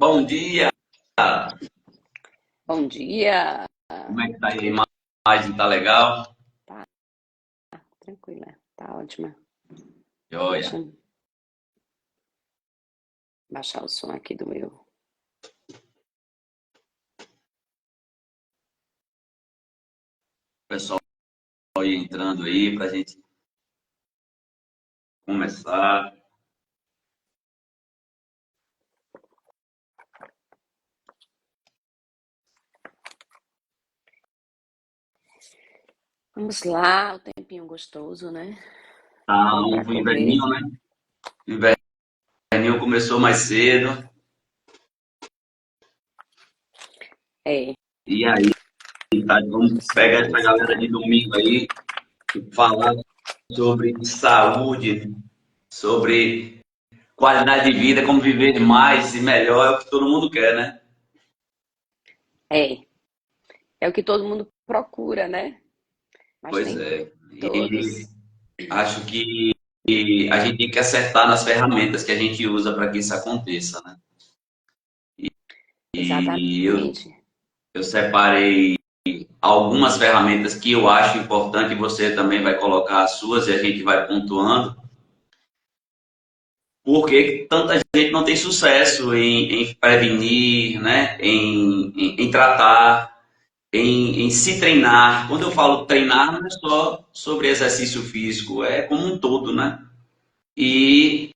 Bom dia! Bom dia. Como é que tá aí? A imagem tá legal? Tá tranquila, tá ótima. Deixa Joia. eu baixar o som aqui do meu. O pessoal aí entrando aí pra gente começar. Vamos lá, o tempinho gostoso, né? Tá, Para o correr. inverninho, né? O inverninho começou mais cedo. É, E aí, tá, vamos começou pegar essa mais galera de cedo. domingo aí e falar sobre saúde, sobre qualidade de vida, como viver mais e melhor, é o que todo mundo quer, né? É, é o que todo mundo procura, né? Mas Pois nem é. E todos. acho que a gente tem que acertar nas ferramentas que a gente usa para que isso aconteça, né? E Exatamente. eu separei algumas ferramentas que eu acho importante, você também vai colocar as suas e a gente vai pontuando. Por que tanta gente não tem sucesso em prevenir, né? Em tratar, em se treinar? Quando eu falo treinar, não é só sobre exercício físico, é como um todo, né? E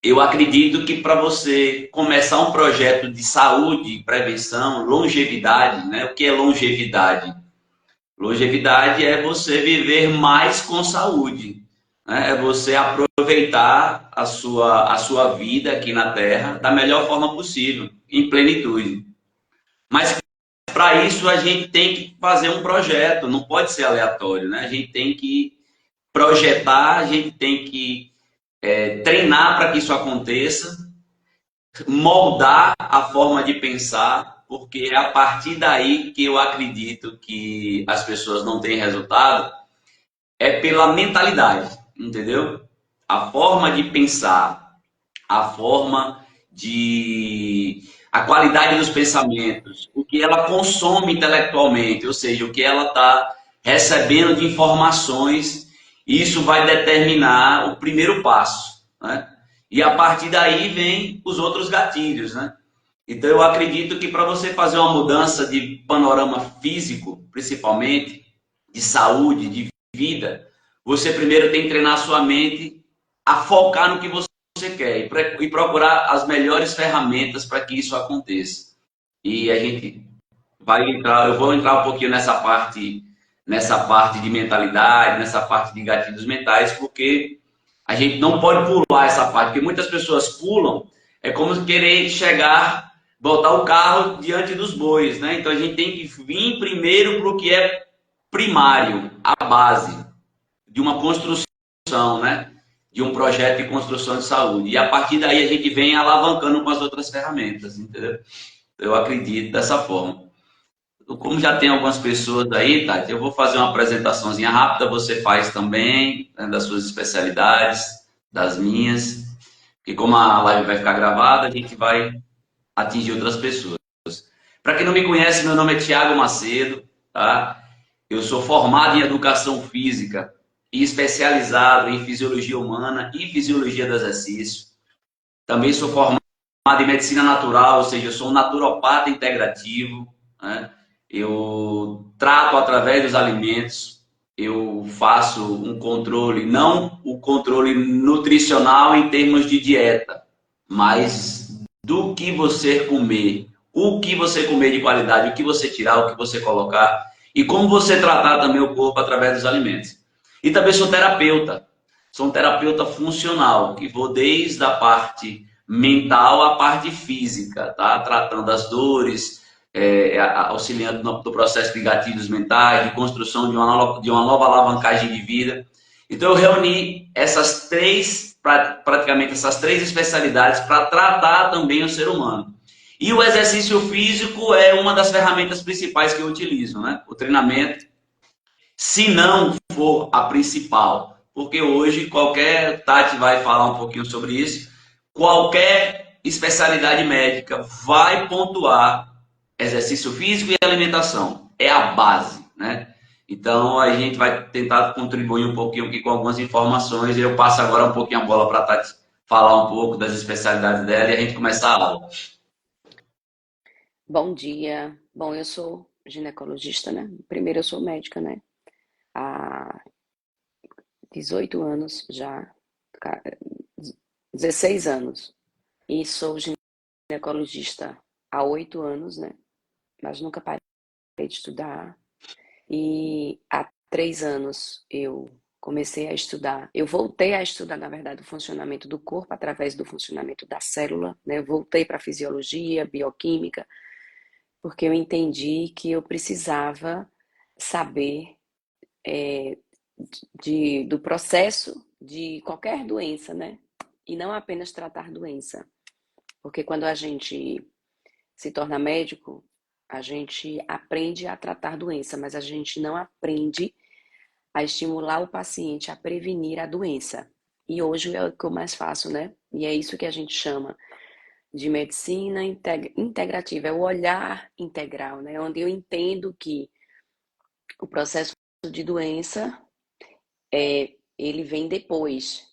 eu acredito que para você começar um projeto de saúde, prevenção, longevidade, né? O que é longevidade? Longevidade é você viver mais com saúde, né? É você aproveitar a sua vida aqui na Terra da melhor forma possível, em plenitude. Mas para isso a gente tem que fazer um projeto, não pode ser aleatório, né? A gente tem que projetar, a gente tem que treinar para que isso aconteça, moldar a forma de pensar, porque é a partir daí que eu acredito que as pessoas não têm resultado, é pela mentalidade, entendeu? A forma de pensar, a forma de a qualidade dos pensamentos, o que ela consome intelectualmente, ou seja, o que ela está recebendo de informações, isso vai determinar o primeiro passo, né? E a partir daí vem os outros gatilhos, né? Então eu acredito que para você fazer uma mudança de panorama físico, principalmente, de saúde, de vida, você primeiro tem que treinar a sua mente a focar no que você quer e procurar as melhores ferramentas para que isso aconteça. E a gente vai entrar, eu vou entrar um pouquinho nessa parte de mentalidade, nessa parte de gatilhos mentais, porque a gente não pode pular essa parte, porque muitas pessoas pulam, é como querer chegar, botar o carro diante dos bois, né? Então a gente tem que vir primeiro para o que é primário, a base de uma construção, né? De um projeto de construção de saúde. E a partir daí a gente vem alavancando com as outras ferramentas, entendeu? Eu acredito dessa forma. Como já tem algumas pessoas aí, Tati, eu vou fazer uma apresentaçãozinha rápida, você faz também, né, das suas especialidades, das minhas, e como a live vai ficar gravada, a gente vai atingir outras pessoas. Para quem não me conhece, meu nome é Tiago Macedo, tá? Eu sou formado em Educação Física e especializado em Fisiologia Humana e Fisiologia do Exercício. Também sou formado em Medicina Natural, ou seja, eu sou um naturopata integrativo, né? Eu trato através dos alimentos, eu faço um controle, não o controle nutricional em termos de dieta, mas do que você comer, o que você comer de qualidade, o que você tirar, o que você colocar e como você tratar também o corpo através dos alimentos. E também sou um terapeuta funcional, que vou desde a parte mental à parte física, tá? Tratando as dores, auxiliando no processo de gatilhos mentais, de construção de uma nova alavancagem de vida. Então eu reuni praticamente essas três especialidades para tratar também o ser humano. E o exercício físico é uma das ferramentas principais que eu utilizo, né? O treinamento, se não for a principal, porque hoje qualquer Tati vai falar um pouquinho sobre isso, qualquer especialidade médica vai pontuar exercício físico e alimentação. É a base, né? Então, a gente vai tentar contribuir um pouquinho aqui com algumas informações e eu passo agora um pouquinho a bola para a Tati falar um pouco das especialidades dela e a gente começar a aula. Bom dia. Bom, eu sou ginecologista, né? Primeiro, eu sou médica, né? Há 18 anos já, 16 anos. E sou ginecologista há 8 anos, né? Mas nunca parei de estudar. E há 3 anos eu comecei a estudar. Eu voltei a estudar, na verdade, o funcionamento do corpo através do funcionamento da célula, né? Eu voltei para a fisiologia, bioquímica, porque eu entendi que eu precisava saber do processo de qualquer doença, né? E não apenas tratar doença. Porque quando a gente se torna médico, a gente aprende a tratar doença, mas a gente não aprende a estimular o paciente a prevenir a doença. E hoje é o que eu mais faço, né? E é isso que a gente chama de medicina integrativa, é o olhar integral, né? Onde eu entendo que o processo de doença ele vem depois.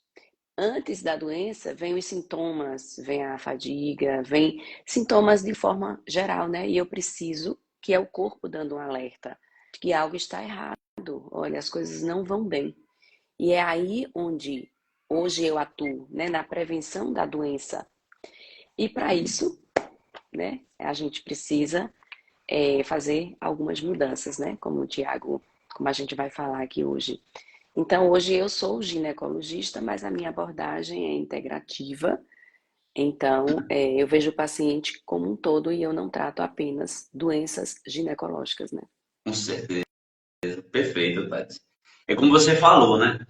Antes da doença, vem os sintomas, vem a fadiga, vem sintomas de forma geral, né? E eu preciso, que é o corpo dando um alerta, de que algo está errado. Olha, as coisas não vão bem. E é aí onde hoje eu atuo, né? Na prevenção da doença. E para isso, né? A gente precisa fazer algumas mudanças, né? Como o Tiago, como a gente vai falar aqui hoje. Então, hoje eu sou ginecologista, mas a minha abordagem é integrativa. Então, eu vejo o paciente como um todo e eu não trato apenas doenças ginecológicas, né? Com certeza. Perfeito, Tati. É como você falou, né?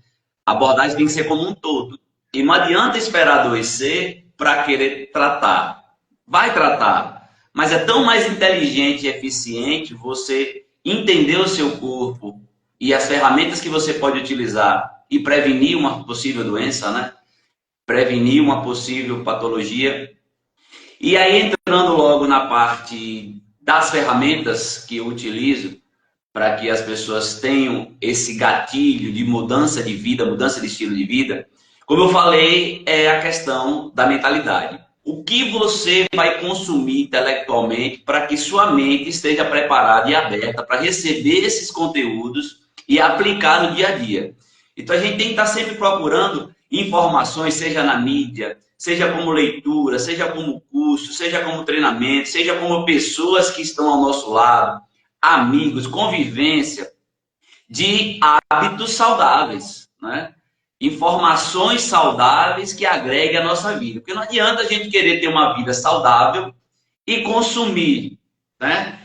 A abordagem tem que ser como um todo. E não adianta esperar adoecer para querer tratar. Vai tratar. Mas é tão mais inteligente e eficiente você entender o seu corpo e as ferramentas que você pode utilizar e prevenir uma possível doença, né? Prevenir uma possível patologia. E aí, entrando logo na parte das ferramentas que eu utilizo para que as pessoas tenham esse gatilho de mudança de vida, mudança de estilo de vida, como eu falei, é a questão da mentalidade. O que você vai consumir intelectualmente para que sua mente esteja preparada e aberta para receber esses conteúdos e aplicar no dia a dia. Então a gente tem que estar sempre procurando informações, seja na mídia, seja como leitura, seja como curso, seja como treinamento, seja como pessoas que estão ao nosso lado, amigos, convivência, de hábitos saudáveis, né? Informações saudáveis que agreguem a nossa vida. Porque não adianta a gente querer ter uma vida saudável e consumir, né?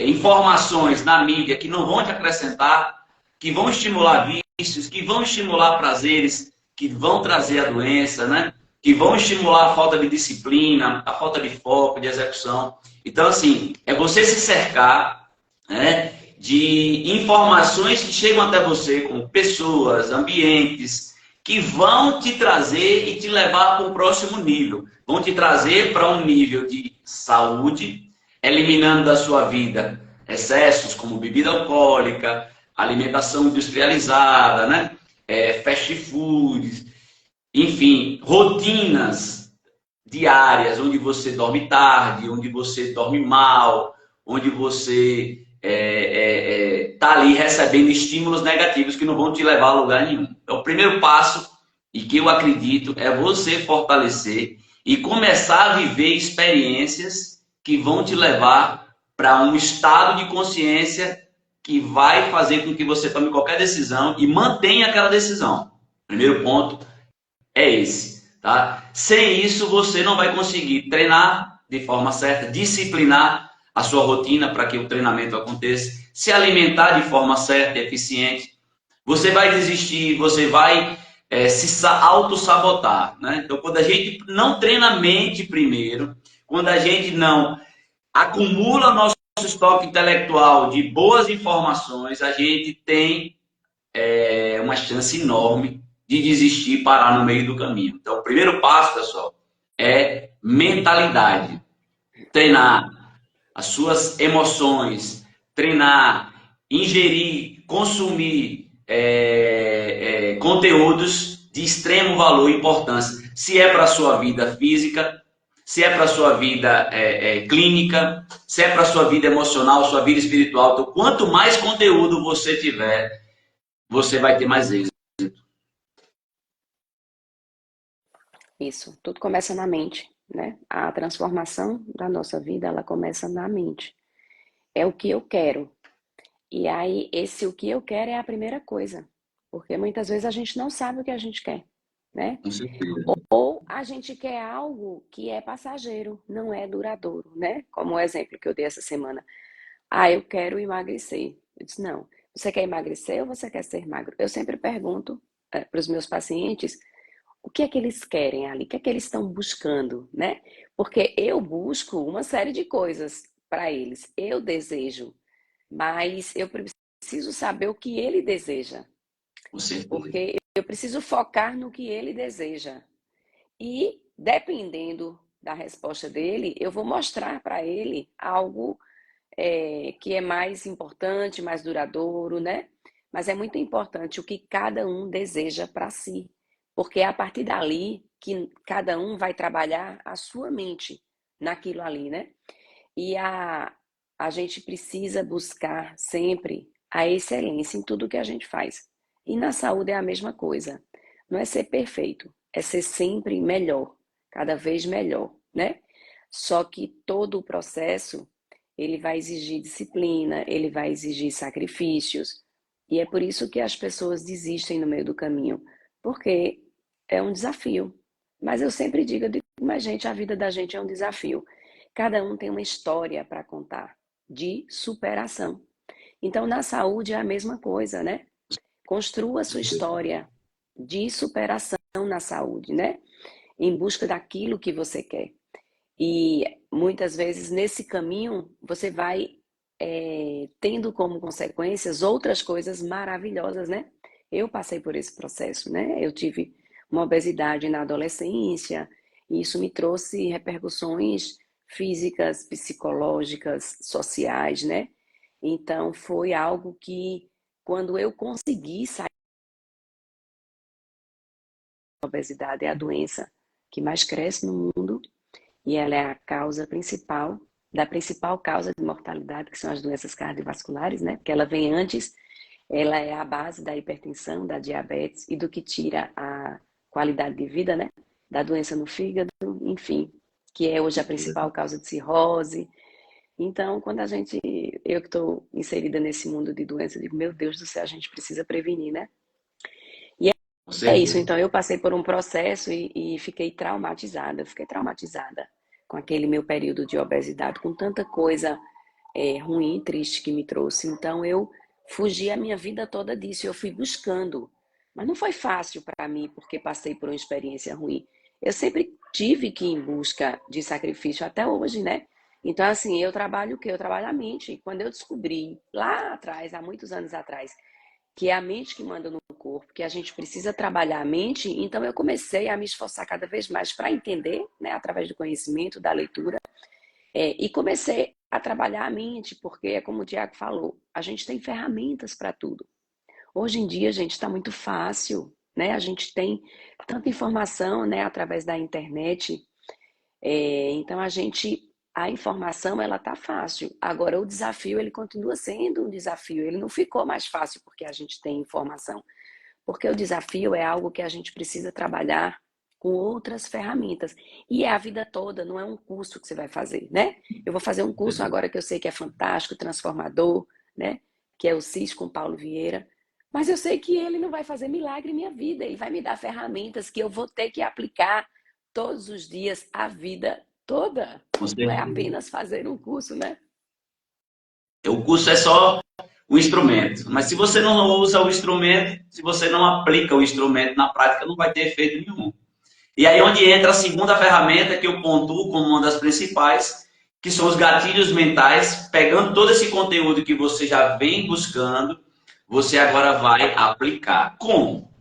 Informações na mídia que não vão te acrescentar, que vão estimular vícios, que vão estimular prazeres, que vão trazer a doença, né? Que vão estimular a falta de disciplina, a falta de foco, de execução. Então, assim, é você se cercar, né, de informações que chegam até você, como pessoas, ambientes, que vão te trazer e te levar para o próximo nível. Vão te trazer para um nível de saúde, eliminando da sua vida excessos como bebida alcoólica, alimentação industrializada, né? Fast foods, enfim, rotinas diárias, onde você dorme tarde, onde você dorme mal, onde você está ali recebendo estímulos negativos que não vão te levar a lugar nenhum. Então, o primeiro passo, e que eu acredito, é você fortalecer e começar a viver experiências que vão te levar para um estado de consciência que vai fazer com que você tome qualquer decisão e mantenha aquela decisão. Primeiro ponto é esse, tá? Sem isso, você não vai conseguir treinar de forma certa, disciplinar a sua rotina para que o treinamento aconteça, se alimentar de forma certa e eficiente. Você vai desistir, você vai se auto-sabotar, né? Então, quando a gente não treina a mente primeiro, quando a gente não acumula nosso estoque intelectual de boas informações, a gente tem uma chance enorme de desistir e parar no meio do caminho. Então, o primeiro passo, pessoal, é mentalidade. Treinar as suas emoções, treinar, ingerir, consumir conteúdos de extremo valor e importância. Se é para a sua vida física, se é para a sua vida clínica, se é para a sua vida emocional, sua vida espiritual. Então, quanto mais conteúdo você tiver, você vai ter mais êxito. Isso, tudo começa na mente, né? A transformação da nossa vida, ela começa na mente. É o que eu quero. E aí, esse o que eu quero é a primeira coisa. Porque muitas vezes a gente não sabe o que a gente quer, né? Com certeza. Ou a gente quer algo que é passageiro, não é duradouro, né? Como o exemplo que eu dei essa semana. Ah, eu quero emagrecer. Eu disse, não. Você quer emagrecer ou você quer ser magro? Eu sempre pergunto para os meus pacientes o que é que eles querem ali, o que é que eles estão buscando, né? Porque eu busco uma série de coisas para eles. Eu desejo, mas eu preciso saber o que ele deseja, Com certeza. porque eu preciso focar no que ele deseja. E dependendo da resposta dele, eu vou mostrar para ele algo que é mais importante, mais duradouro, né? Mas é muito importante o que cada um deseja para si, porque é a partir dali que cada um vai trabalhar a sua mente naquilo ali, né? E a gente precisa buscar sempre a excelência em tudo que a gente faz. E na saúde é a mesma coisa. Não é ser perfeito, é ser sempre melhor, cada vez melhor, né? Só que todo o processo, ele vai exigir disciplina, ele vai exigir sacrifícios. E é por isso que as pessoas desistem no meio do caminho, porque é um desafio. Mas eu sempre digo, mas gente, a vida da gente é um desafio. Cada um tem uma história para contar de superação. Então, na saúde é a mesma coisa, né? Construa a sua história de superação na saúde, né? Em busca daquilo que você quer. E muitas vezes nesse caminho você vai tendo como consequências outras coisas maravilhosas, né? Eu passei por esse processo, né? Eu tive uma obesidade na adolescência e isso me trouxe repercussões físicas, psicológicas, sociais, né? Então foi algo que quando eu consegui sair da obesidade, é a doença que mais cresce no mundo e ela é a causa principal da principal causa de mortalidade, que são as doenças cardiovasculares, né? Que ela vem antes, ela é a base da hipertensão, da diabetes e do que tira a qualidade de vida, né? Da doença no fígado, enfim, que é hoje a principal causa de cirrose. Então, quando eu que estou inserida nesse mundo de doença, eu digo, meu Deus do céu, a gente precisa prevenir, né? E Com é isso, certeza. então eu passei por um processo e fiquei traumatizada, com aquele meu período de obesidade, com tanta coisa ruim, triste que me trouxe. Então eu fugi a minha vida toda disso, eu fui buscando. Mas não foi fácil para mim, porque passei por uma experiência ruim. Eu sempre tive que ir em busca de sacrifício, até hoje, né? Então, assim, eu trabalho o quê? Eu trabalho a mente. Quando eu descobri, lá atrás, há muitos anos atrás, que é a mente que manda no corpo, que a gente precisa trabalhar a mente, então eu comecei a me esforçar cada vez mais para entender, né, através do conhecimento, da leitura, e comecei a trabalhar a mente, porque é como o Tiago falou, a gente tem ferramentas para tudo. Hoje em dia, gente, está muito fácil, né? A gente tem tanta informação, né, através da internet, então a informação ela tá fácil. Agora o desafio ele continua sendo um desafio. Ele não ficou mais fácil porque a gente tem informação. Porque o desafio é algo que a gente precisa trabalhar com outras ferramentas. E é a vida toda, não é um curso que você vai fazer, né? Eu vou fazer um curso agora que eu sei que é fantástico, transformador, né? Que é o CIS com Paulo Vieira. Mas eu sei que ele não vai fazer milagre em minha vida. Ele vai me dar ferramentas que eu vou ter que aplicar todos os dias, a vida toda. Com Não é certeza. apenas fazer um curso, né? O curso é só o instrumento. Mas se você não usa o instrumento, se você não aplica o instrumento na prática, não vai ter efeito nenhum. E aí onde entra a segunda ferramenta que eu pontuo como uma das principais, que são os gatilhos mentais, pegando todo esse conteúdo que você já vem buscando, você agora vai aplicar. Como?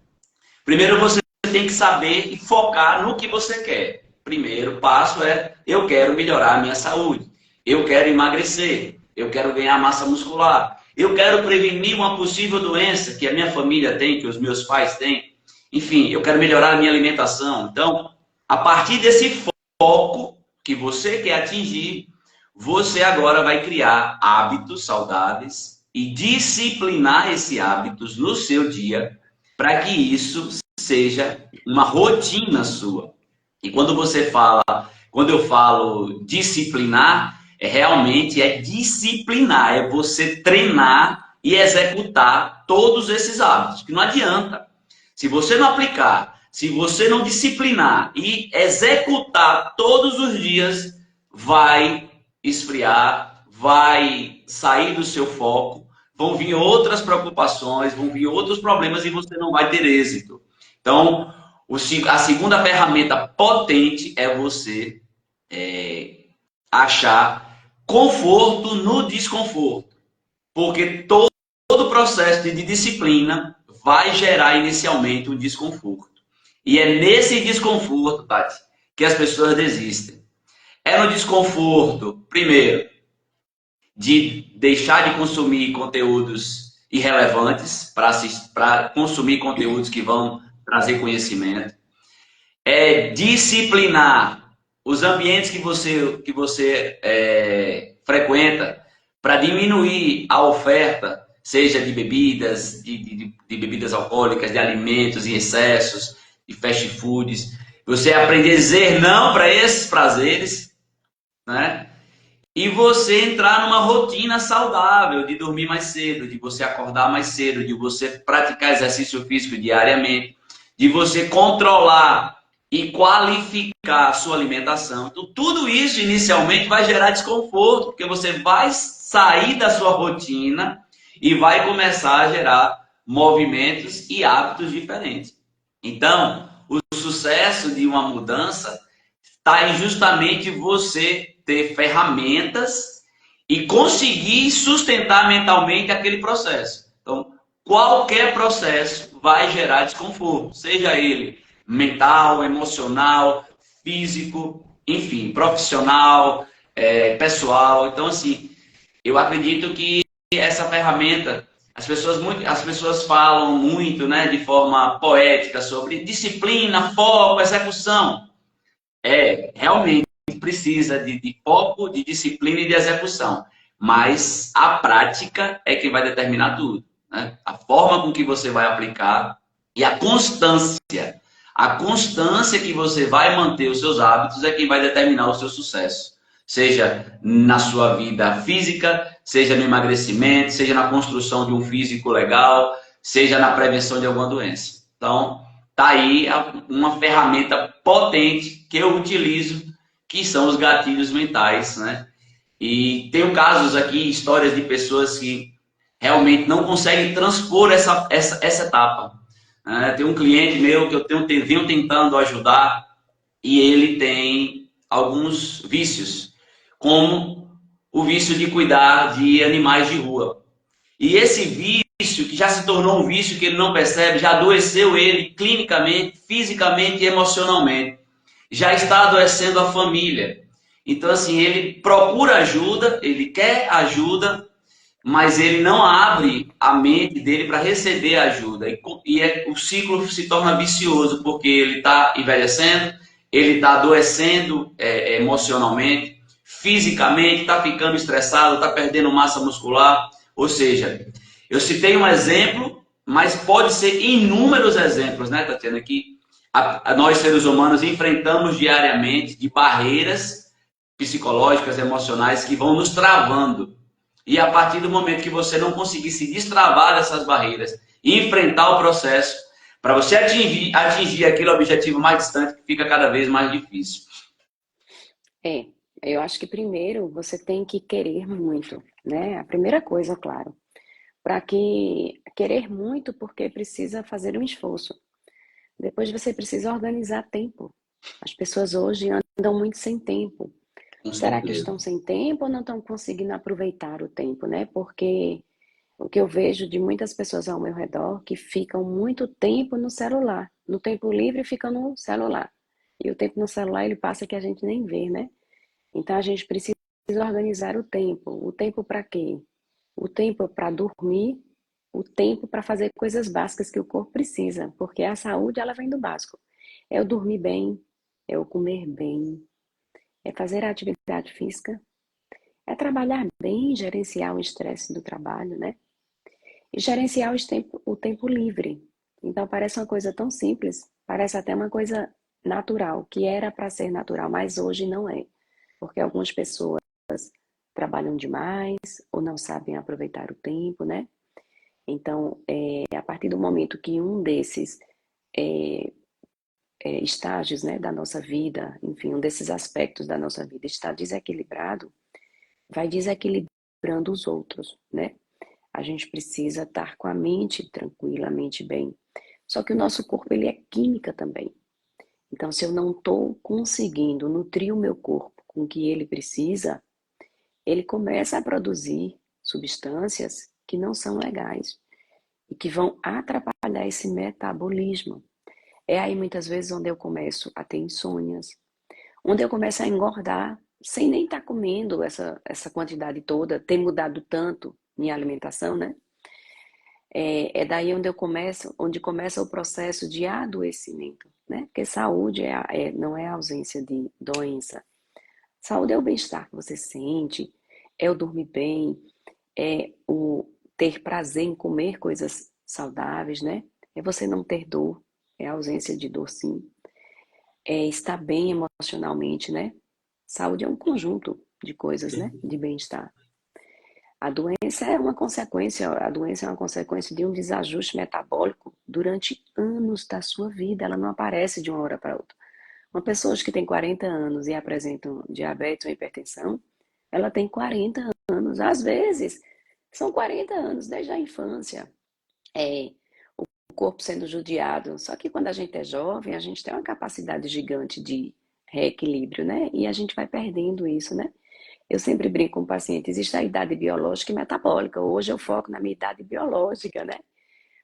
Primeiro você tem que saber e focar no que você quer. primeiro passo é: eu quero melhorar a minha saúde, eu quero emagrecer, eu quero ganhar massa muscular, eu quero prevenir uma possível doença que a minha família tem, que os meus pais têm. Enfim, eu quero melhorar a minha alimentação. Então, a partir desse foco que você quer atingir, você agora vai criar hábitos saudáveis e disciplinar esses hábitos no seu dia para que isso seja uma rotina sua. E quando eu falo disciplinar, realmente é disciplinar, é você treinar e executar todos esses hábitos. Que não adianta. Se você não aplicar, se você não disciplinar e executar todos os dias, vai esfriar, vai sair do seu foco, vão vir outras preocupações, vão vir outros problemas e você não vai ter êxito. Então, a segunda ferramenta potente é você achar conforto no desconforto. Porque todo processo de disciplina vai gerar inicialmente um desconforto. E é nesse desconforto, Tati, que as pessoas desistem. É no desconforto, primeiro, de deixar de consumir conteúdos irrelevantes para consumir conteúdos que vão trazer conhecimento. É disciplinar os ambientes que você frequenta para diminuir a oferta, seja de bebidas, de bebidas alcoólicas, de alimentos em excessos, de fast foods. Você aprender a dizer não para esses prazeres, né? E você entrar numa rotina saudável de dormir mais cedo, de você acordar mais cedo, de você praticar exercício físico diariamente, de você controlar e qualificar a sua alimentação. Então, tudo isso inicialmente vai gerar desconforto, porque você vai sair da sua rotina e vai começar a gerar movimentos e hábitos diferentes. Então, o sucesso de uma mudança está em justamente você ter ferramentas e conseguir sustentar mentalmente aquele processo. Então, qualquer processo vai gerar desconforto, seja ele mental, emocional, físico, enfim, profissional, pessoal. Então, assim, eu acredito que essa ferramenta, as pessoas falam muito, né, de forma poética sobre disciplina, foco, execução. Realmente precisa de foco, de disciplina e de execução. Mas a prática é que vai determinar tudo, né? A forma com que você vai aplicar e a constância. A constância que você vai manter os seus hábitos é quem vai determinar o seu sucesso. Seja na sua vida física, seja no emagrecimento, seja na construção de um físico legal, seja na prevenção de alguma doença. Então, tá aí uma ferramenta potente que eu utilizo, que são os gatilhos mentais, né? E tenho casos aqui, histórias de pessoas que realmente não conseguem transpor essa etapa. Tem um cliente meu que venho tentando ajudar e ele tem alguns vícios, como o vício de cuidar de animais de rua. E esse vício, que já se tornou um vício que ele não percebe, já adoeceu ele clinicamente, fisicamente e emocionalmente. Já está adoecendo a família. Então, assim, ele procura ajuda, ele quer ajuda, mas ele não abre a mente dele para receber ajuda. O ciclo se torna vicioso, porque ele está envelhecendo, ele está adoecendo emocionalmente, fisicamente, está ficando estressado, está perdendo massa muscular. Ou seja, eu citei um exemplo, mas pode ser inúmeros exemplos, né, Tatiana, que nós seres humanos enfrentamos diariamente de barreiras psicológicas, emocionais que vão nos travando. E a partir do momento que você não conseguir se destravar dessas barreiras e enfrentar o processo, para você atingir aquele objetivo mais distante, que fica cada vez mais difícil. Eu acho que primeiro você tem que querer muito, né? A primeira coisa, claro. Para que querer muito porque precisa fazer um esforço. Depois você precisa organizar tempo. As pessoas hoje andam muito sem tempo. Será que estão sem tempo ou não estão conseguindo aproveitar o tempo, né? Porque o que eu vejo de muitas pessoas ao meu redor que ficam muito tempo no celular. No tempo livre ficam no celular. E o tempo no celular ele passa que a gente nem vê, né? Então a gente precisa organizar o tempo. O tempo para quê? O tempo para dormir, o tempo para fazer coisas básicas que o corpo precisa, porque a saúde ela vem do básico. É o dormir bem, é o comer bem, é fazer a atividade física, é trabalhar bem, gerenciar o estresse do trabalho, né? E gerenciar o tempo livre. Então parece uma coisa tão simples, parece até uma coisa natural, que era para ser natural, mas hoje não é. Porque algumas pessoas trabalham demais ou não sabem aproveitar o tempo, né? Então, a partir do momento que um desses é, estágios, né, da nossa vida, enfim, um desses aspectos da nossa vida está desequilibrado, vai desequilibrando os outros, né? A gente precisa estar com a mente tranquila, a mente bem. Só que o nosso corpo, ele é química também. Então, se eu não estou conseguindo nutrir o meu corpo com o que ele precisa, ele começa a produzir substâncias que não são legais e que vão atrapalhar esse metabolismo. É aí muitas vezes onde eu começo a ter insônias, onde eu começo a engordar sem nem estar comendo essa quantidade toda, ter mudado tanto minha alimentação, né? É daí onde onde começa o processo de adoecimento, né? Porque saúde não é a ausência de doença. Saúde é o bem-estar que você sente, é o dormir bem, é o ter prazer em comer coisas saudáveis, né? É você não ter dor, é a ausência de dor, sim. É estar bem emocionalmente, né? Saúde é um conjunto de coisas, né? De bem-estar. A doença é uma consequência de um desajuste metabólico durante anos da sua vida, ela não aparece de uma hora para outra. Uma pessoa que tem 40 anos e apresenta diabetes ou hipertensão, ela tem 40 anos, às vezes são 40 anos desde a infância, o corpo sendo judiado. Só que quando a gente é jovem, a gente tem uma capacidade gigante de reequilíbrio, né? E a gente vai perdendo isso, né? Eu sempre brinco com o paciente, existe a idade biológica e metabólica. Hoje eu foco na minha idade biológica, né?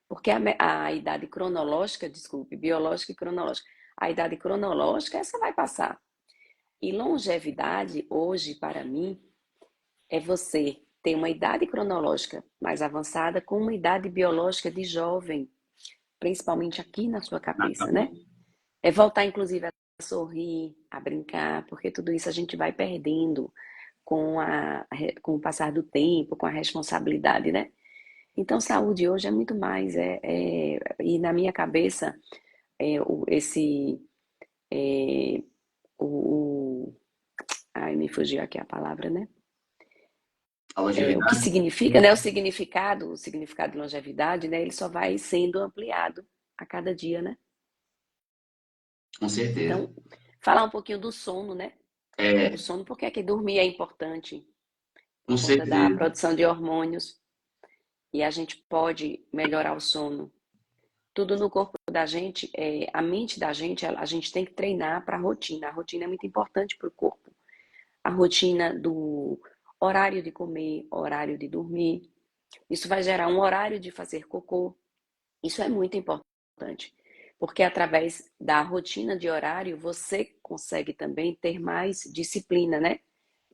Porque a idade cronológica, desculpe, biológica e cronológica. A idade cronológica, essa vai passar. E longevidade, hoje, para mim, é você ter uma idade cronológica mais avançada com uma idade biológica de jovem, principalmente aqui na sua cabeça, né? É voltar, inclusive, a sorrir, a brincar, porque tudo isso a gente vai perdendo com o passar do tempo, com a responsabilidade, né? Então, saúde hoje é muito mais, e na minha cabeça, esse, é, o, ai, me fugiu aqui a palavra, né? A O que longevidade, significa, né? O significado de longevidade, né? Ele só vai sendo ampliado a cada dia, né? com certeza. Então, falar um pouquinho do sono, né? O É, sono, porque é que dormir é importante? com Por conta da certeza. produção de hormônios, e a gente pode melhorar o sono. Tudo no corpo da gente, a mente da gente, a gente tem que treinar para a rotina. A rotina é muito importante para o corpo. A rotina do horário de comer, horário de dormir. Isso vai gerar um horário de fazer cocô. Isso é muito importante, porque através da rotina de horário você consegue também ter mais disciplina, né?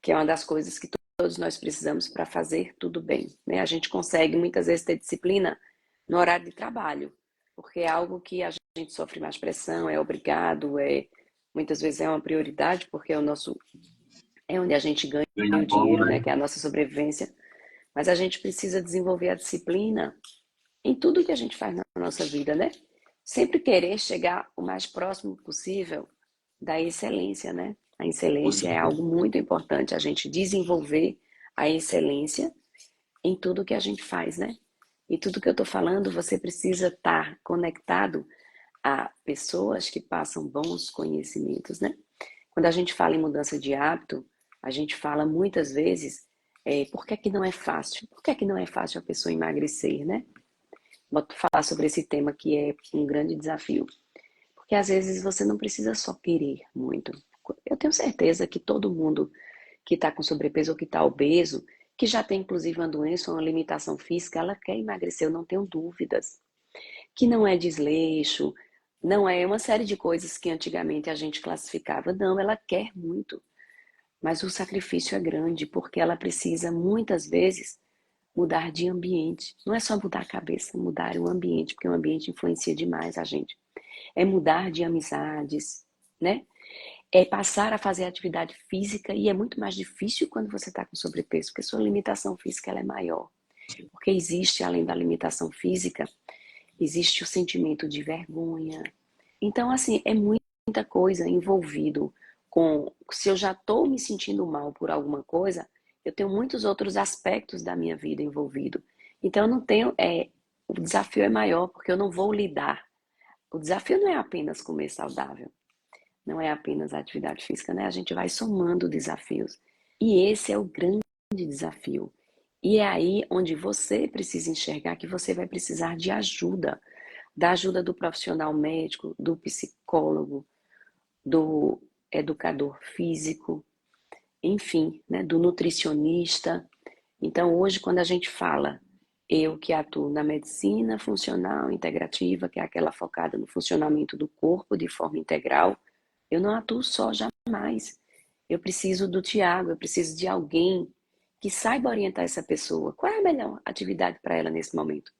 Que é uma das coisas que todos nós precisamos para fazer tudo bem, né? A gente consegue muitas vezes ter disciplina no horário de trabalho, porque é algo que a gente sofre mais pressão, é obrigado, muitas vezes é uma prioridade, porque é onde a gente ganha Ganhar o um pão, dinheiro, né? né? Que é a nossa sobrevivência. Mas a gente precisa desenvolver a disciplina em tudo que a gente faz na nossa vida, né? Sempre querer chegar o mais próximo possível da excelência, né? A Com excelência é algo certeza. muito importante, a gente desenvolver a excelência em tudo que a gente faz, né? E tudo que eu estou falando, você precisa estar conectado a pessoas que passam bons conhecimentos, né? Quando a gente fala em mudança de hábito, a gente fala muitas vezes, por que que não é fácil? Por que que não é fácil a pessoa emagrecer, né? Vou falar sobre esse tema que é um grande desafio. Porque às vezes você não precisa só querer muito. Eu tenho certeza que todo mundo que está com sobrepeso ou que está obeso, que já tem inclusive uma doença ou uma limitação física, ela quer emagrecer, eu não tenho dúvidas. Que não é desleixo, Não é uma série de coisas que antigamente a gente classificava. Não, ela quer muito, mas o sacrifício é grande, porque ela precisa muitas vezes mudar de ambiente. Não é só mudar a cabeça, mudar o ambiente, porque o ambiente influencia demais a gente. É mudar de amizades, né? É passar a fazer atividade física e é muito mais difícil quando você está com sobrepeso, porque sua limitação física ela é maior. Porque existe, além da limitação física, existe o sentimento de vergonha. Então, assim, é muita coisa envolvido com... Se eu já estou me sentindo mal por alguma coisa, eu tenho muitos outros aspectos da minha vida envolvido. Então, eu não tenho... o desafio é maior, porque eu não vou lidar. O desafio não é apenas comer saudável, não é apenas a atividade física, né? A gente vai somando desafios. E esse é o grande desafio. E é aí onde você precisa enxergar que você vai precisar de ajuda, da ajuda do profissional médico, do psicólogo, do educador físico, enfim, né, do nutricionista. Então, hoje, quando a gente fala, eu que atuo na medicina funcional integrativa, que é aquela focada no funcionamento do corpo de forma integral, eu não atuo só, jamais. Eu preciso do Tiago, eu preciso de alguém que saiba orientar essa pessoa. Qual é a melhor atividade para ela nesse momento?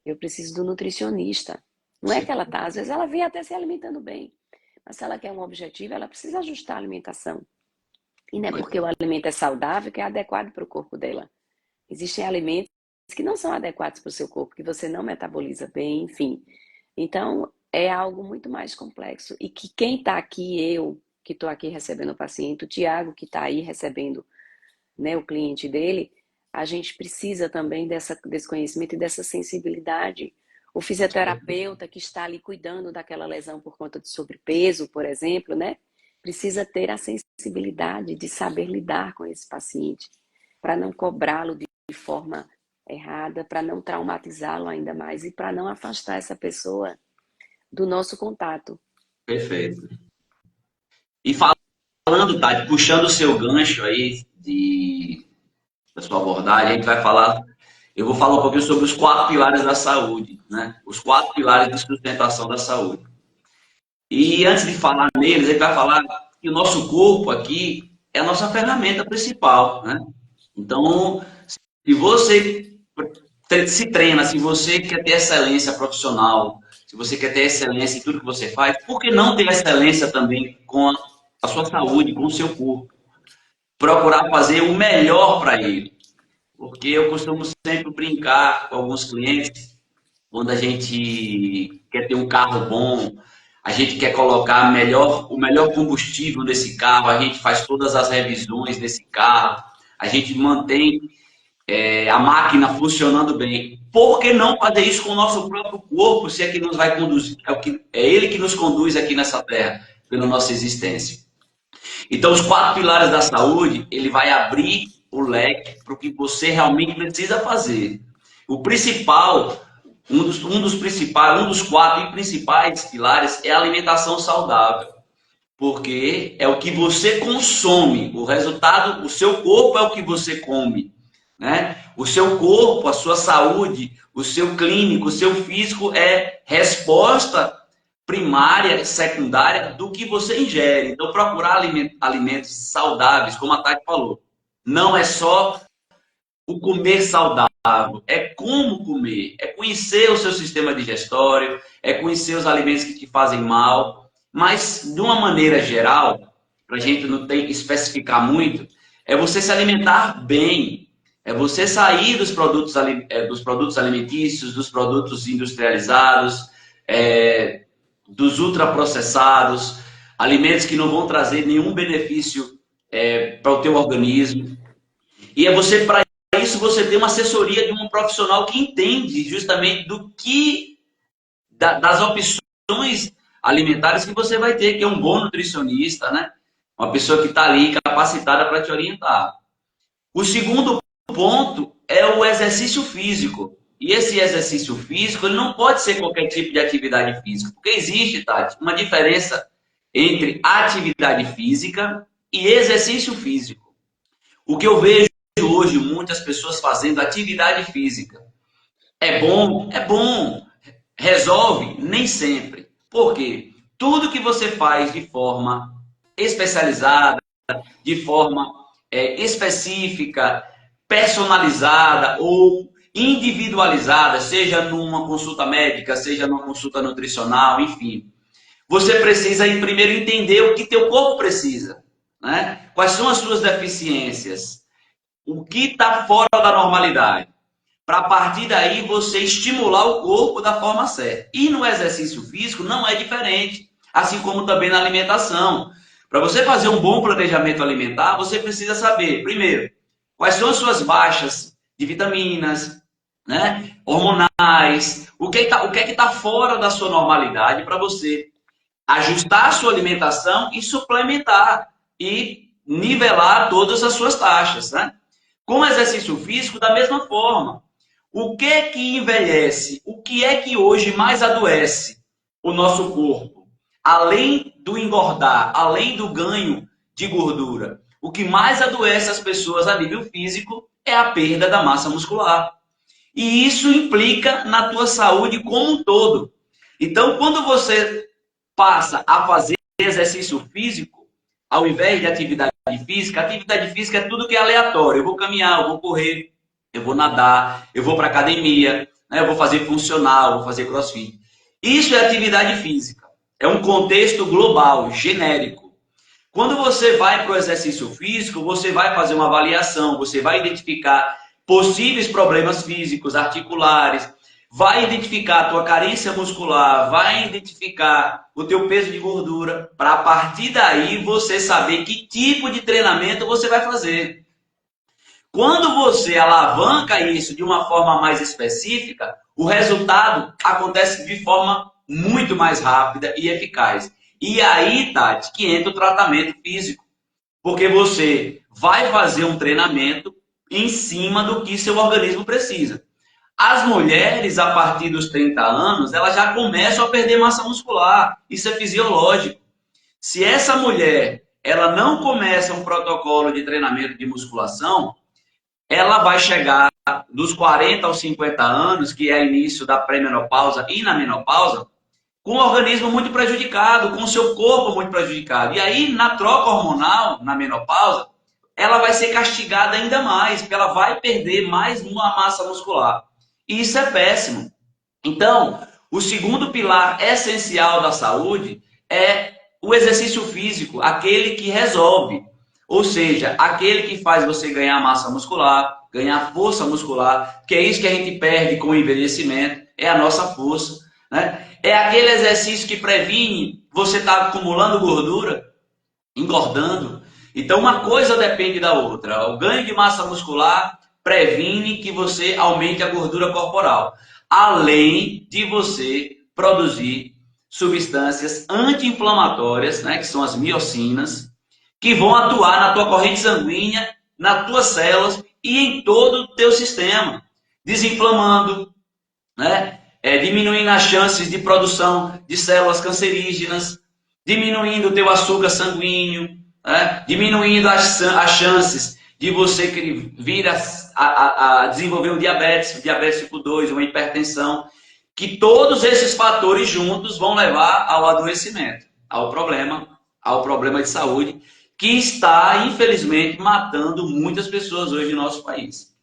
Eu preciso do nutricionista. Não é que ela tá, às vezes ela vem até se alimentando bem, mas se ela quer um objetivo, ela precisa ajustar a alimentação. E não é porque o alimento é saudável que é adequado para o corpo dela. Existem alimentos que não são adequados para o seu corpo, que você não metaboliza bem, enfim. Então, é algo muito mais complexo. E que quem está aqui, eu que estou aqui recebendo o paciente, o Tiago que está aí recebendo, né, o cliente dele, a gente precisa também desse conhecimento e dessa sensibilidade. O fisioterapeuta que está ali cuidando daquela lesão por conta de sobrepeso, por exemplo, né, precisa ter a sensibilidade de saber lidar com esse paciente, para não cobrá-lo de forma errada, para não traumatizá-lo ainda mais e para não afastar essa pessoa do nosso contato. Perfeito. E falando, Tati, puxando o seu gancho aí da sua abordagem, a gente vai falar, eu vou falar um pouquinho sobre os 4 pilares da saúde, né? Os 4 pilares de sustentação da saúde. E antes de falar neles, a gente vai falar que o nosso corpo aqui é a nossa ferramenta principal, né? Então, se você se treina, se você quer ter excelência profissional, se você quer ter excelência em tudo que você faz, por que não ter excelência também com a sua saúde, com o seu corpo? Procurar fazer o melhor para ele. Porque eu costumo sempre brincar com alguns clientes, quando a gente quer ter um carro bom, a gente quer colocar o melhor combustível nesse carro, a gente faz todas as revisões desse carro, a gente mantém a máquina funcionando bem. Por que não fazer isso com o nosso próprio corpo, se é que nos vai conduzir, é ele que nos conduz aqui nessa terra, pela nossa existência. Então, os 4 pilares da saúde, ele vai abrir o leque para o que você realmente precisa fazer. O principal, um dos 4 principais pilares é a alimentação saudável, porque é o que você consome, o resultado, o seu corpo é o que você come, né? O seu corpo, a sua saúde, o seu clínico, o seu físico é resposta primária, secundária do que você ingere. Então, procurar alimentos saudáveis, como a Tati falou, não é só o comer saudável, é como comer, é conhecer o seu sistema digestório, é conhecer os alimentos que te fazem mal, mas de uma maneira geral, para a gente não ter que especificar muito, é você se alimentar bem, é você sair dos produtos alimentícios, dos produtos industrializados, dos ultraprocessados, alimentos que não vão trazer nenhum benefício para o teu organismo. E é você, para isso, você tem uma assessoria de um profissional que entende justamente das opções alimentares que você vai ter, que é um bom nutricionista, né? Uma pessoa que está ali capacitada para te orientar. O segundo ponto é o exercício físico. E esse exercício físico, ele não pode ser qualquer tipo de atividade física, porque existe, Tati, uma diferença entre atividade física e exercício físico. O que eu vejo hoje muitas pessoas fazendo atividade física. É bom? É bom. Resolve? Nem sempre. Por quê? Tudo que você faz de forma especializada, de forma específica, personalizada ou individualizada, seja numa consulta médica, seja numa consulta nutricional, enfim. Você precisa primeiro entender o que teu corpo precisa, né? Quais são as suas deficiências, o que está fora da normalidade, para a partir daí você estimular o corpo da forma certa. E no exercício físico não é diferente, assim como também na alimentação. Para você fazer um bom planejamento alimentar, você precisa saber, primeiro, quais são as suas baixas de vitaminas, né? Hormonais, o que é que está fora da sua normalidade para você ajustar a sua alimentação e suplementar e nivelar todas as suas taxas, né? Com o exercício físico, da mesma forma. O que é que envelhece? O que é que hoje mais adoece o nosso corpo? Além do engordar, além do ganho de gordura, o que mais adoece as pessoas a nível físico é a perda da massa muscular. E isso implica na tua saúde como um todo. Então, quando você passa a fazer exercício físico, ao invés de atividade física é tudo que é aleatório. Eu vou caminhar, eu vou correr, eu vou nadar, eu vou para academia, né? Eu vou fazer funcional, vou fazer crossfit. Isso é atividade física. É um contexto global, genérico. Quando você vai para o exercício físico, você vai fazer uma avaliação, você vai identificar possíveis problemas físicos, articulares, vai identificar a tua carência muscular, vai identificar o teu peso de gordura, para a partir daí você saber que tipo de treinamento você vai fazer. Quando você alavanca isso de uma forma mais específica, o resultado acontece de forma muito mais rápida e eficaz. E aí, Tati, que entra o tratamento físico. Porque você vai fazer um treinamento em cima do que seu organismo precisa. As mulheres, a partir dos 30 anos, elas já começam a perder massa muscular. Isso é fisiológico. Se essa mulher ela não começa um protocolo de treinamento de musculação, ela vai chegar dos 40 aos 50 anos, que é o início da pré-menopausa e na menopausa, com o organismo muito prejudicado, com o seu corpo muito prejudicado. E aí, na troca hormonal, na menopausa, ela vai ser castigada ainda mais, porque ela vai perder mais uma massa muscular. E isso é péssimo. Então, o segundo pilar essencial da saúde é o exercício físico, aquele que resolve. Ou seja, aquele que faz você ganhar massa muscular, ganhar força muscular, que é isso que a gente perde com o envelhecimento, é a nossa força, né? É aquele exercício que previne você estar acumulando gordura, engordando. Então, uma coisa depende da outra. O ganho de massa muscular previne que você aumente a gordura corporal, além de você produzir substâncias anti-inflamatórias, né, que são as miocinas, que vão atuar na tua corrente sanguínea, nas tuas células e em todo o teu sistema, desinflamando, né? Diminuindo as chances de produção de células cancerígenas, diminuindo o teu açúcar sanguíneo, né? Diminuindo as chances de você vir a desenvolver um diabetes tipo 2, uma hipertensão, que todos esses fatores juntos vão levar ao adoecimento, ao problema de saúde, que está, infelizmente, matando muitas pessoas hoje no nosso país.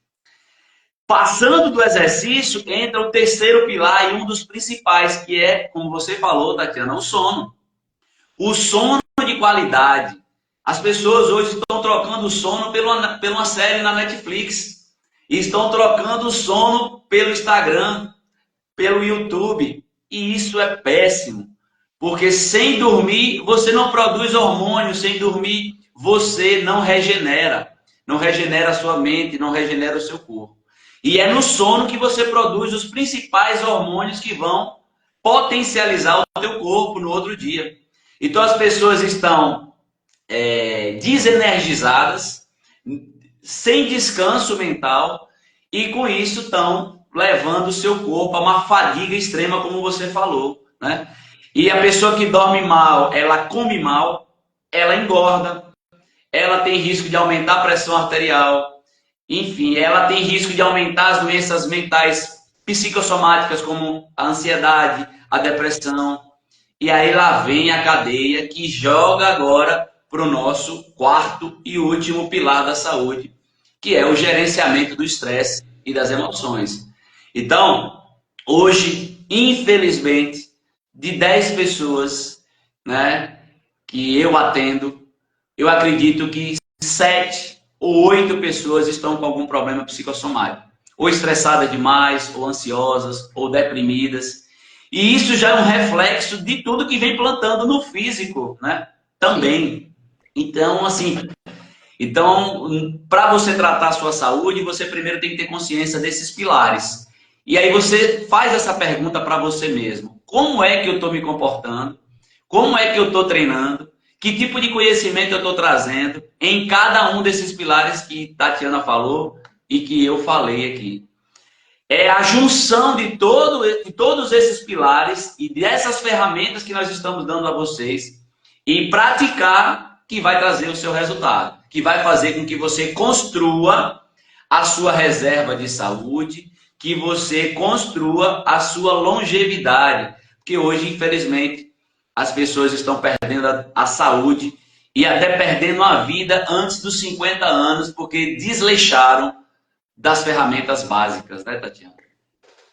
Passando do exercício, entra o terceiro pilar e um dos principais, que é, como você falou, Tatiana, o sono. O sono de qualidade. As pessoas hoje estão trocando o sono pela uma série na Netflix. Estão trocando o sono pelo Instagram, pelo YouTube. E isso é péssimo. Porque sem dormir, você não produz hormônios. Sem dormir, você não regenera. Não regenera a sua mente, não regenera o seu corpo. E é no sono que você produz os principais hormônios que vão potencializar o teu corpo no outro dia. Então as pessoas estão desenergizadas, sem descanso mental, e com isso estão levando o seu corpo a uma fadiga extrema, como você falou, né? E a pessoa que dorme mal, ela come mal, ela engorda, ela tem risco de aumentar a pressão arterial, enfim, ela tem risco de aumentar as doenças mentais psicossomáticas, como a ansiedade, a depressão. E aí lá vem a cadeia que joga agora para o nosso quarto e último pilar da saúde, que é o gerenciamento do estresse e das emoções. Então, hoje, infelizmente, de 10 pessoas, né, que eu atendo, eu acredito que 7 ou 8 pessoas estão com algum problema psicossomático. Ou estressadas demais, ou ansiosas, ou deprimidas. E isso já é um reflexo de tudo que vem plantando no físico, né? Sim. Também. Então, assim, para você tratar a sua saúde, você primeiro tem que ter consciência desses pilares. E aí você faz essa pergunta para você mesmo: como é que eu estou me comportando? Como é que eu estou treinando? Que tipo de conhecimento eu estou trazendo em cada um desses pilares que Tatiana falou e que eu falei aqui? É a junção de todos esses pilares e dessas ferramentas que nós estamos dando a vocês e praticar que vai trazer o seu resultado, que vai fazer com que você construa a sua reserva de saúde, que você construa a sua longevidade, porque hoje, infelizmente, as pessoas estão perdendo a saúde e até perdendo a vida antes dos 50 anos, porque desleixaram das ferramentas básicas, né, Tatiana?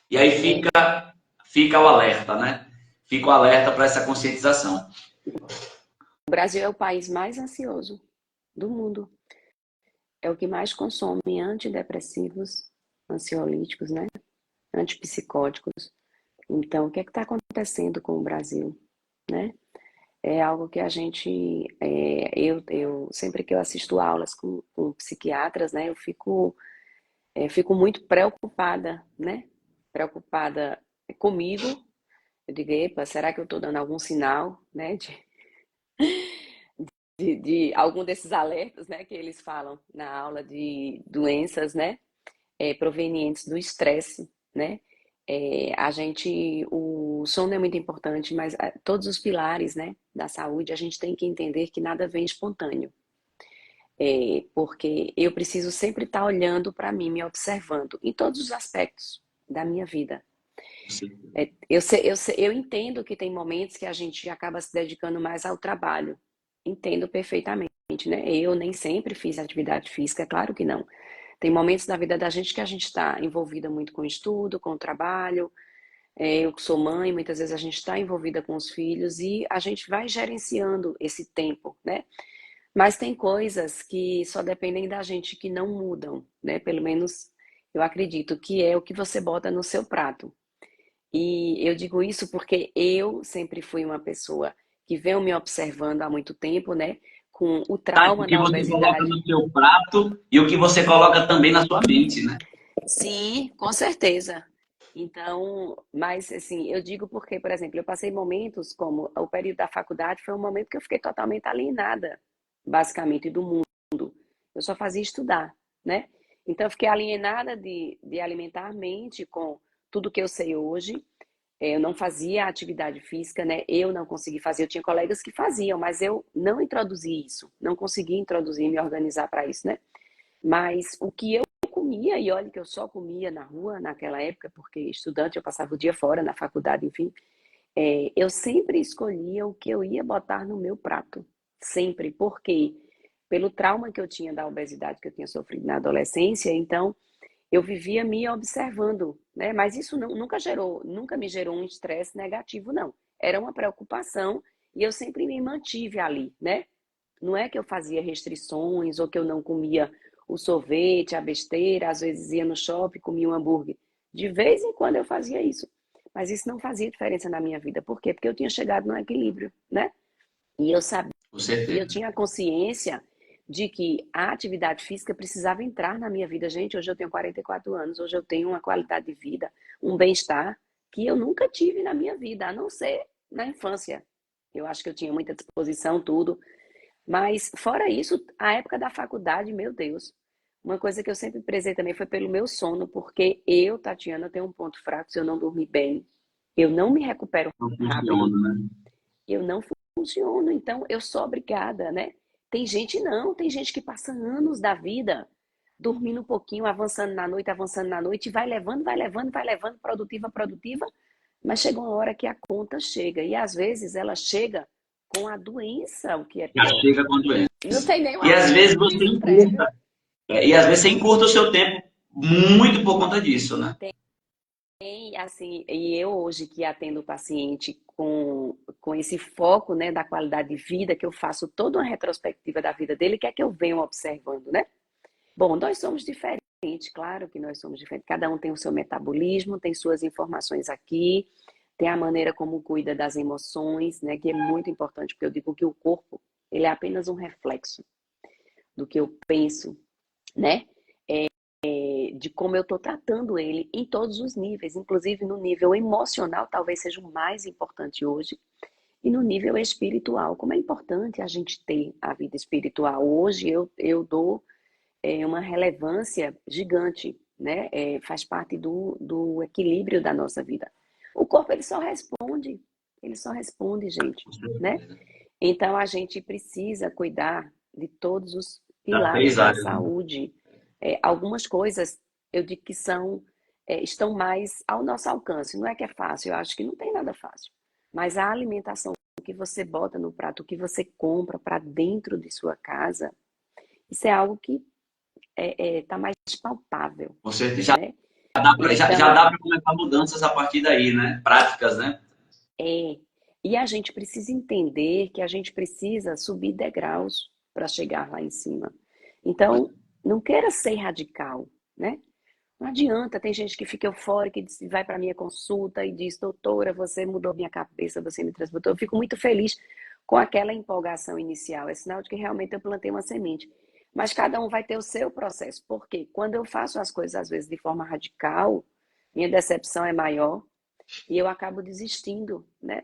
E aí É. fica o alerta, né? Fica o alerta para essa conscientização. O Brasil é o país mais ansioso do mundo. É o que mais consome antidepressivos, ansiolíticos, né? Antipsicóticos. Então, o que está acontecendo com o Brasil, né? É algo que a gente, eu sempre que eu assisto aulas com psiquiatras, né? Eu fico muito preocupada, né? Preocupada comigo. Eu digo, epa, será que eu estou dando algum sinal, né? De algum desses alertas, né? Que eles falam na aula de doenças, né? Provenientes do estresse, né? O sono é muito importante, mas todos os pilares, né, da saúde, a gente tem que entender que nada vem espontâneo. Porque eu preciso sempre estar olhando para mim, me observando em todos os aspectos da minha vida. Eu entendo que tem momentos que a gente acaba se dedicando mais ao trabalho. Entendo perfeitamente, né? Eu nem sempre fiz atividade física, é claro que não. Tem momentos da vida da gente que a gente está envolvida muito com o estudo, com o trabalho. Eu que sou mãe, muitas vezes a gente está envolvida com os filhos e a gente vai gerenciando esse tempo, né? Mas tem coisas que só dependem da gente que não mudam, né? Pelo menos eu acredito que é o que você bota no seu prato. E eu digo isso porque eu sempre fui uma pessoa que veio me observando há muito tempo, né? Com o O trauma que da você coloca obesidade. no seu prato e o que você coloca também na sua mente, né? Sim, com certeza. Então, mas assim, eu digo porque, por exemplo, eu passei momentos como o período da faculdade foi um momento que eu fiquei totalmente alienada, basicamente, do mundo. Eu só fazia estudar, né? Então, eu fiquei alienada de alimentar a mente com tudo que eu sei hoje. Eu não fazia atividade física, né? Eu não consegui fazer. Eu tinha colegas que faziam, mas eu não introduzi isso. Não consegui introduzir, me organizar para isso, né? Mas o que eu comia, e olha que eu só comia na rua naquela época, porque estudante eu passava o dia fora na faculdade, enfim, eu sempre escolhia o que eu ia botar no meu prato. Sempre, porque pelo trauma que eu tinha da obesidade que eu tinha sofrido na adolescência, então eu vivia me observando, né? Mas isso nunca me gerou um estresse negativo, não. Era uma preocupação e eu sempre me mantive ali, né? Não é que eu fazia restrições ou que eu não comia o sorvete, a besteira, às vezes ia no shopping, comia um hambúrguer. De vez em quando eu fazia isso. Mas isso não fazia diferença na minha vida. Por quê? Porque eu tinha chegado no equilíbrio, né? E eu sabia, Com e eu certeza. tinha consciência de que a atividade física precisava entrar na minha vida. Gente, hoje eu tenho 44 anos, hoje eu tenho uma qualidade de vida, um bem-estar que eu nunca tive na minha vida, a não ser na infância. Eu acho que eu tinha muita disposição, tudo, mas, fora isso, a época da faculdade, meu Deus, uma coisa que eu sempre prezei também foi pelo meu sono, porque eu, Tatiana, tenho um ponto fraco se eu não dormir bem. Eu não me recupero Não rápido, funciona, né? eu não funciono, então eu sou obrigada, né? Tem gente não, tem gente que passa anos da vida dormindo um pouquinho, avançando na noite, e vai levando, vai levando, vai levando, produtiva, produtiva. Mas chega uma hora que a conta chega. E às vezes ela chega com a doença, o que é Já pior. chega com a doença. Não tem nem E às vezes você aviso prévio. encurta. E às vezes você encurta o seu tempo muito por conta disso, né? Tem, assim, e eu hoje que atendo o paciente com esse foco, né, da qualidade de vida, que eu faço toda uma retrospectiva da vida dele, que é que eu venho observando, né? Bom, nós somos diferentes, claro que nós somos diferentes. Cada um tem o seu metabolismo, tem suas informações aqui, tem a maneira como cuida das emoções, né, que é muito importante, porque eu digo que o corpo, ele é apenas um reflexo do que eu penso, né? De como eu estou tratando ele em todos os níveis, inclusive no nível emocional, talvez seja o mais importante hoje, e no nível espiritual. Como é importante a gente ter a vida espiritual. Hoje eu dou uma relevância gigante, né? Faz parte do equilíbrio da nossa vida. O corpo, ele só responde, gente, né? Então, a gente precisa cuidar de todos os Das pilares três da áreas, né? saúde. Algumas coisas, eu digo que estão mais ao nosso alcance. Não é que é fácil, eu acho que não tem nada fácil. Mas a alimentação que você bota no prato, o que você compra para dentro de sua casa, isso é algo que está mais palpável, Você né? já Então, dá para começar mudanças a partir daí, né? Práticas, né? é. E a gente precisa entender que a gente precisa subir degraus para chegar lá em cima. Pois Então, não queira ser radical, né? Não adianta, tem gente que fica eufórica e vai para a minha consulta e diz, doutora, você mudou minha cabeça, você me transportou. Eu fico muito feliz com aquela empolgação inicial. É sinal de que realmente eu plantei uma semente. Mas cada um vai ter o seu processo. Porque quando eu faço as coisas, às vezes, de forma radical, minha decepção é maior e eu acabo desistindo, né?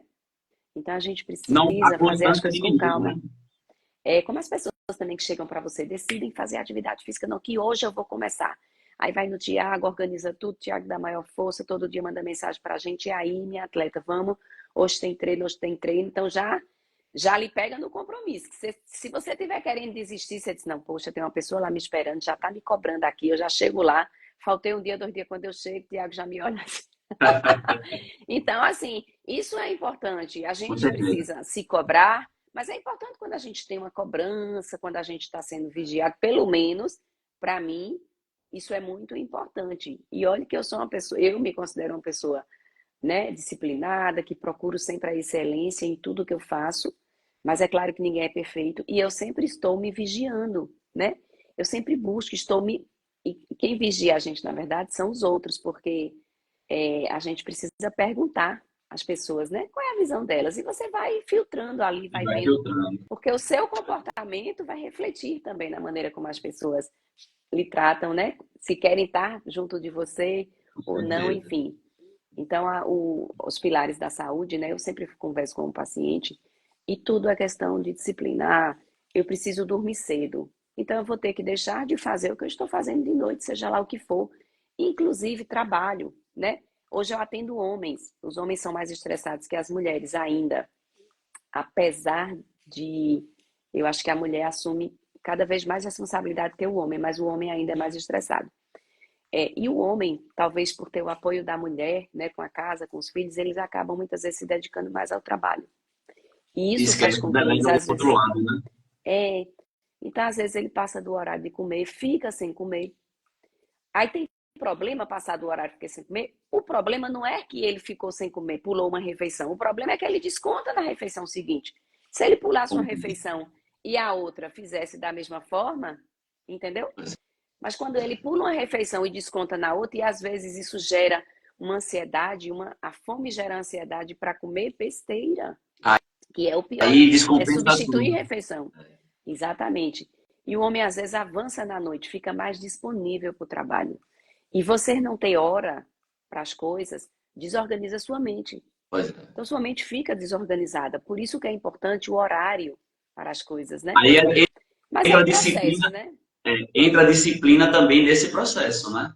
Então a gente não, a precisa fazer as constância coisas com diminui, né? calma. Como as pessoas também que chegam para você decidem fazer atividade física, não, que hoje eu vou começar. Aí vai no Tiago, organiza tudo, Tiago dá maior força, todo dia manda mensagem para a gente, e aí, minha atleta, vamos, hoje tem treino, hoje tem treino, então já lhe pega no compromisso. Que se você estiver querendo desistir, você diz, não, poxa, tem uma pessoa lá me esperando, já está me cobrando aqui, eu já chego lá, faltei um dia, 2 dias, quando eu chego, o Tiago já me olha assim. Então, assim, isso é importante. A Com gente certeza. precisa se cobrar, mas é importante quando a gente tem uma cobrança, quando a gente está sendo vigiado, pelo menos, para mim, isso é muito importante. E olha que eu sou uma pessoa, eu me considero uma pessoa, né, disciplinada, que procuro sempre a excelência em tudo que eu faço, mas é claro que ninguém é perfeito e eu sempre estou me vigiando, né? Eu sempre busco, estou me. E quem vigia a gente, na verdade, são os outros, porque a gente precisa perguntar às pessoas, né? Qual é a visão delas? E você vai filtrando ali, E vai vai vendo, filtrando. porque o seu comportamento vai refletir também na maneira como as pessoas lhe tratam, né? Se querem estar junto de você Com ou não, certeza. enfim. Então, os pilares da saúde, né? Eu sempre converso com o paciente e tudo é questão de disciplinar. Eu preciso dormir cedo. Então, eu vou ter que deixar de fazer o que eu estou fazendo de noite, seja lá o que for. Inclusive, trabalho, né? Hoje eu atendo homens. Os homens são mais estressados que as mulheres ainda. Apesar de... Eu acho que a mulher assume cada vez mais responsabilidade que o homem, mas o homem ainda é mais estressado. E o homem, talvez por ter o apoio da mulher, né, com a casa, com os filhos, eles acabam muitas vezes se dedicando mais ao trabalho. E E isso faz esquece com do que eles, delega o às outro vezes, lado, né? é... Então, às vezes, ele passa do horário de comer, fica sem comer. Aí tem problema passar do horário de ficar sem comer? O problema não é que ele ficou sem comer, pulou uma refeição. O problema é que ele desconta na refeição seguinte. Se ele pulasse uma refeição e a outra fizesse da mesma forma, entendeu? Mas quando ele pula uma refeição e desconta na outra, e às vezes isso gera uma ansiedade, a fome gera ansiedade para comer besteira, que é o pior. Aí É descompensa substituir tudo. refeição. Exatamente. E o homem às vezes avança na noite, fica mais disponível para o trabalho. E você não ter hora para as coisas, desorganiza sua mente. Pois é. Então sua mente fica desorganizada. Por isso que é importante o horário para as coisas, né? Aí Mas é entra um a disciplina, processo, né? entra a disciplina também nesse processo, né?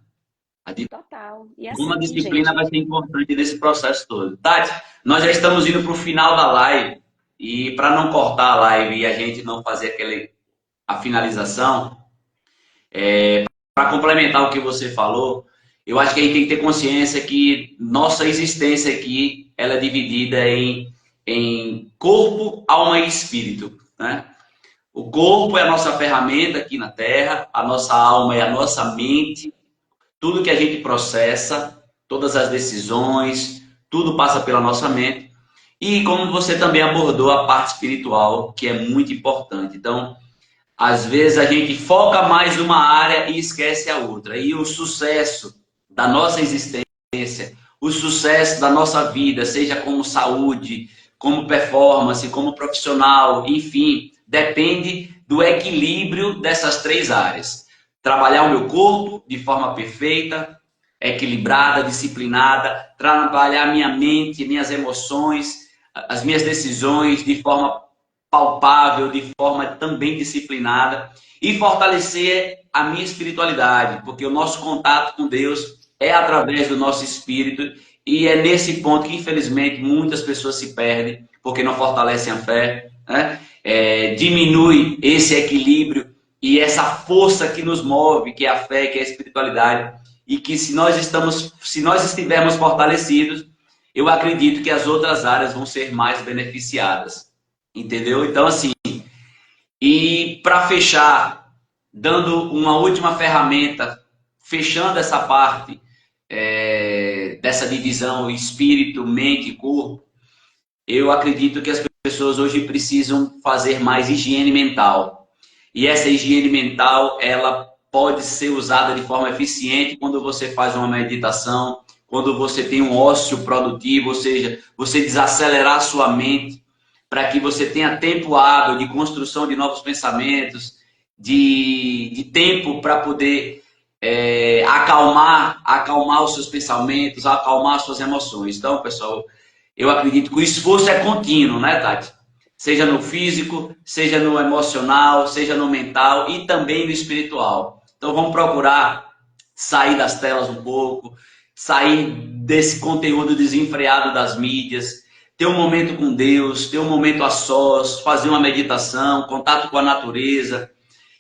Total. E Como a assim, disciplina vai gente, ser importante nesse processo todo. Tati, nós já estamos indo para o final da live e para não cortar a live e a gente não fazer a finalização, para complementar o que você falou, Eu acho que a gente tem que ter consciência que nossa existência aqui, ela é dividida em corpo, alma e espírito, né? O corpo é a nossa ferramenta aqui na Terra, a nossa alma é a nossa mente, tudo que a gente processa, todas as decisões, tudo passa pela nossa mente. E como você também abordou a parte espiritual, que é muito importante. Então, às vezes a gente foca mais numa área e esquece a outra. E o sucesso da nossa existência, o sucesso da nossa vida, seja como saúde, como performance, como profissional, enfim, depende do equilíbrio dessas três áreas. Trabalhar o meu corpo de forma perfeita, equilibrada, disciplinada, trabalhar minha mente, minhas emoções, as minhas decisões de forma palpável, de forma também disciplinada e fortalecer a minha espiritualidade, porque o nosso contato com Deus é através do nosso espírito e é nesse ponto que infelizmente muitas pessoas se perdem porque não fortalecem a fé, né? Diminui esse equilíbrio e essa força que nos move, que é a fé, que é a espiritualidade, e que se nós estivermos fortalecidos, eu acredito que as outras áreas vão ser mais beneficiadas. Entendeu? Então, assim, e para fechar, dando uma última ferramenta, fechando essa parte dessa divisão espírito, mente e corpo, eu acredito que as pessoas hoje precisam fazer mais higiene mental. E essa higiene mental, ela pode ser usada de forma eficiente quando você faz uma meditação, quando você tem um ócio produtivo, ou seja, você desacelerar a sua mente para que você tenha tempo hábil de construção de novos pensamentos, de tempo para poder acalmar os seus pensamentos, acalmar as suas emoções. Então, pessoal, eu acredito que o esforço é contínuo, né, Tati? Seja no físico, seja no emocional, seja no mental e também no espiritual. Então vamos procurar sair das telas um pouco, sair desse conteúdo desenfreado das mídias, ter um momento com Deus, ter um momento a sós, fazer uma meditação, contato com a natureza.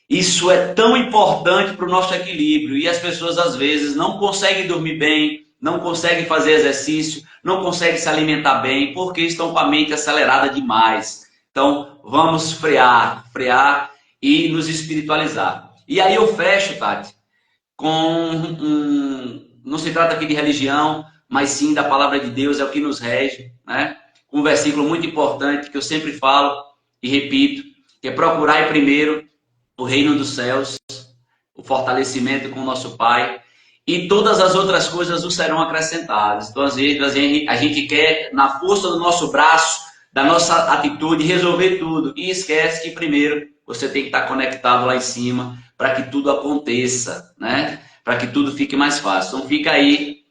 Isso é tão importante para o nosso equilíbrio e as pessoas às vezes não conseguem dormir bem, não conseguem fazer exercício, não conseguem se alimentar bem porque estão com a mente acelerada demais. Então, vamos frear e nos espiritualizar. E aí eu fecho, Tati, não se trata aqui de religião, mas sim da palavra de Deus, é o que nos rege, né? Um versículo muito importante que eu sempre falo e repito, que é procurar primeiro o reino dos céus, o fortalecimento com o nosso Pai, e todas as outras coisas nos serão acrescentadas. Então, às vezes, a gente quer, na força do nosso braço, da nossa atitude, resolver tudo, e esquece que primeiro você tem que estar conectado lá em cima para que tudo aconteça, né? Para que tudo fique mais fácil. Então, fica aí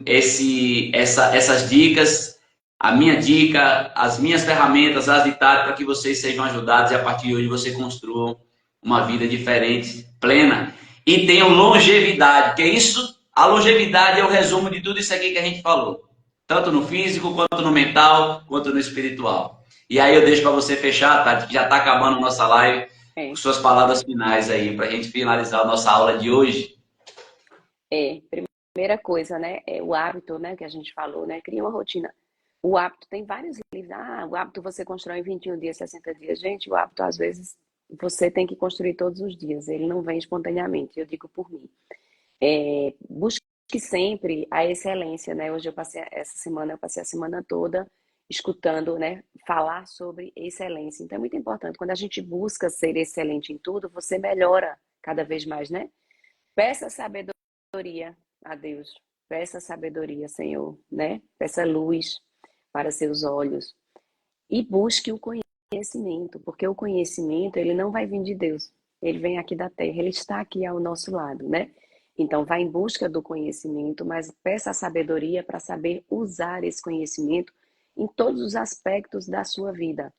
essas dicas, a minha dica, as minhas ferramentas, as ditadas para que vocês sejam ajudados e a partir de hoje você construa uma vida diferente, plena e tenham longevidade, porque isso, a longevidade é o resumo de tudo isso aqui que a gente falou, tanto no físico, quanto no mental, quanto no espiritual. E aí eu deixo para você fechar, Tati, que já está acabando a nossa live, com É, suas palavras finais aí, para a gente finalizar a nossa aula de hoje. é. Primeira coisa, né? É o hábito, né? Que a gente falou, né? Cria uma rotina. O hábito tem vários livros. Ah, o hábito você constrói em 21 dias, 60 dias. Gente, o hábito, às vezes, você tem que construir todos os dias. Ele não vem espontaneamente, eu digo por mim. Busque sempre a excelência, né? Hoje essa semana eu passei a semana toda escutando, né, falar sobre excelência. Então é muito importante. Quando a gente busca ser excelente em tudo, você melhora cada vez mais, né? Peça sabedoria a Deus. Peça sabedoria, Senhor, né? Peça luz para seus olhos e busque o conhecimento, porque o conhecimento, ele não vai vir de Deus. Ele vem aqui da terra, ele está aqui ao nosso lado, né? Então, vá em busca do conhecimento, mas peça a sabedoria para saber usar esse conhecimento em todos os aspectos da sua vida.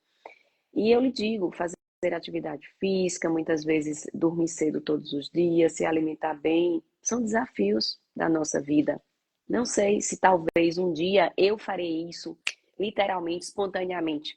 E eu lhe digo, fazer atividade física, muitas vezes dormir cedo todos os dias, se alimentar bem, são desafios da nossa vida. Não sei se talvez um dia eu farei isso literalmente, espontaneamente,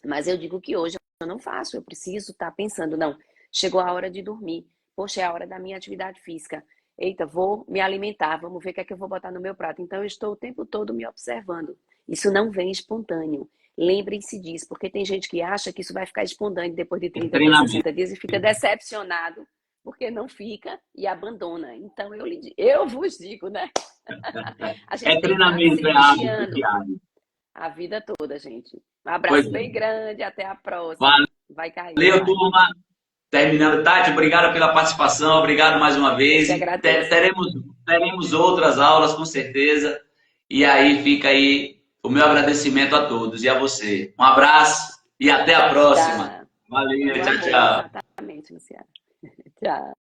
mas eu digo que hoje eu não faço, eu preciso estar pensando, não, chegou a hora de dormir, poxa, é a hora da minha atividade física. eita, vou me alimentar, vamos ver o que é que eu vou botar no meu prato. Então, eu estou o tempo todo me observando. Isso não vem espontâneo. Lembrem-se disso, porque tem gente que acha que isso vai ficar espontâneo depois de É 30 dias, treinamento. 60 dias e fica decepcionado porque não fica e abandona. Então, eu vos digo, né? A gente É tem que estar se treinamento, é hábito vigiando diário. a vida toda, gente. Um Pois abraço é. bem grande, até a próxima. Vai cair a Valeu, live. turma. Terminando, Tati, obrigado pela participação, obrigado mais uma Eu vez. que E agradeço. teremos outras aulas, com certeza. E aí fica aí o meu agradecimento a todos e a você. Um abraço e até a próxima. Tá. Valeu, No tchau, amor, tchau. exatamente, Luciana. Tchau.